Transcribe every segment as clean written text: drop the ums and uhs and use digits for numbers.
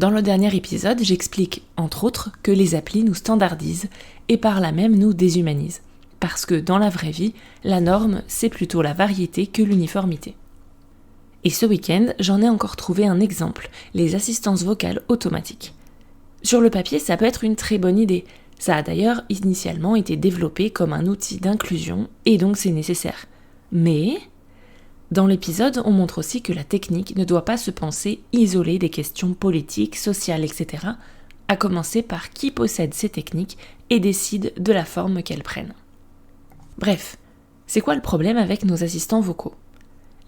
Dans le dernier épisode, j'explique, entre autres, que les applis nous standardisent et par là même nous déshumanisent. Parce que dans la vraie vie, la norme, c'est plutôt la variété que l'uniformité. Et ce week-end, j'en ai encore trouvé un exemple, les assistances vocales automatiques. Sur le papier, ça peut être une très bonne idée. Ça a d'ailleurs initialement été développé comme un outil d'inclusion et donc c'est nécessaire. Mais dans l'épisode, on montre aussi que la technique ne doit pas se penser isolée des questions politiques, sociales, etc., à commencer par qui possède ces techniques et décide de la forme qu'elles prennent. Bref, c'est quoi le problème avec nos assistants vocaux ?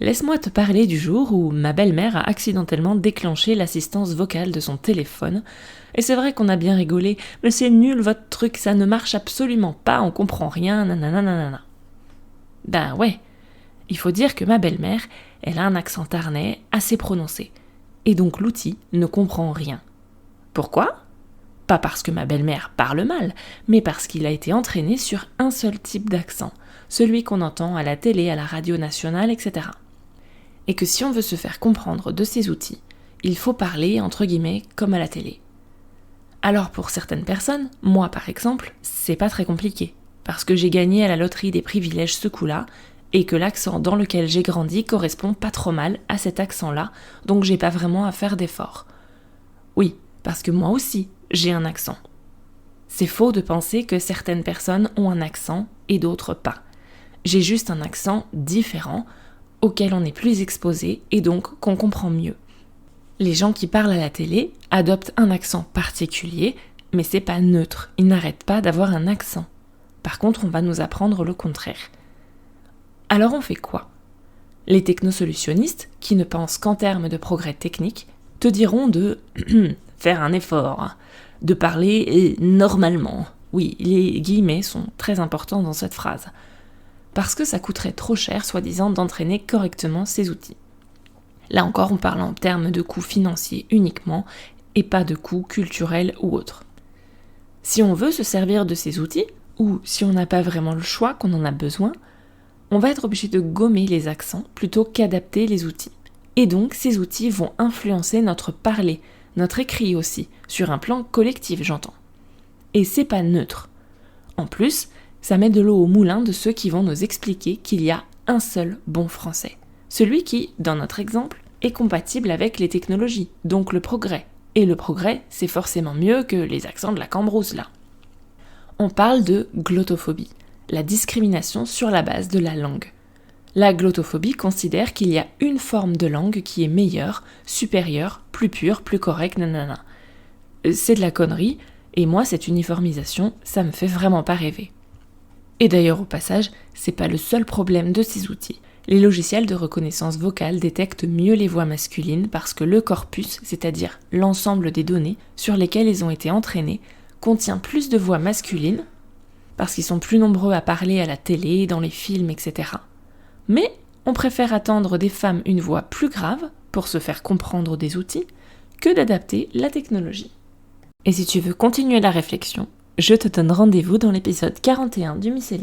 Laisse-moi te parler du jour où ma belle-mère a accidentellement déclenché l'assistance vocale de son téléphone. Et c'est vrai qu'on a bien rigolé, mais c'est nul votre truc, ça ne marche absolument pas, on comprend rien, nanana. Ben ouais, il faut dire que ma belle-mère, elle a un accent tarnais assez prononcé. Et donc l'outil ne comprend rien. Pourquoi ? Pas parce que ma belle-mère parle mal, mais parce qu'il a été entraîné sur un seul type d'accent, celui qu'on entend à la télé, à la radio nationale, etc. Et que si on veut se faire comprendre de ces outils, il faut parler, entre guillemets, comme à la télé. Alors pour certaines personnes, moi par exemple, c'est pas très compliqué, parce que j'ai gagné à la loterie des privilèges ce coup-là, et que l'accent dans lequel j'ai grandi correspond pas trop mal à cet accent-là, donc j'ai pas vraiment à faire d'efforts. Oui, parce que moi aussi, j'ai un accent. C'est faux de penser que certaines personnes ont un accent et d'autres pas. J'ai juste un accent différent, auquel on est plus exposé et donc qu'on comprend mieux. Les gens qui parlent à la télé adoptent un accent particulier, mais c'est pas neutre, ils n'arrêtent pas d'avoir un accent. Par contre, on va nous apprendre le contraire. Alors on fait quoi ? Les technosolutionnistes, qui ne pensent qu'en termes de progrès techniques, te diront de faire un effort, de parler normalement. Oui, les guillemets sont très importants dans cette phrase. Parce que ça coûterait trop cher, soi-disant, d'entraîner correctement ces outils. Là encore, on parle en termes de coûts financiers uniquement, et pas de coûts culturels ou autres. Si on veut se servir de ces outils, ou si on n'a pas vraiment le choix, qu'on en a besoin, on va être obligé de gommer les accents plutôt qu'adapter les outils. Et donc, ces outils vont influencer notre parler, notre écrit aussi, sur un plan collectif, j'entends. Et c'est pas neutre. En plus, ça met de l'eau au moulin de ceux qui vont nous expliquer qu'il y a un seul bon français. Celui qui, dans notre exemple, est compatible avec les technologies, donc le progrès. Et le progrès, c'est forcément mieux que les accents de la Cambrousse, là. On parle de glottophobie, la discrimination sur la base de la langue. La glottophobie considère qu'il y a une forme de langue qui est meilleure, supérieure, plus pure, plus correcte, nanana. C'est de la connerie, et moi, cette uniformisation, ça me fait vraiment pas rêver. Et d'ailleurs, au passage, c'est pas le seul problème de ces outils. Les logiciels de reconnaissance vocale détectent mieux les voix masculines parce que le corpus, c'est-à-dire l'ensemble des données sur lesquelles ils ont été entraînés, contient plus de voix masculines, parce qu'ils sont plus nombreux à parler à la télé, dans les films, etc. Mais on préfère attendre des femmes une voix plus grave, pour se faire comprendre des outils, que d'adapter la technologie. Et si tu veux continuer la réflexion, je te donne rendez-vous dans l'épisode 41 du Mycélium.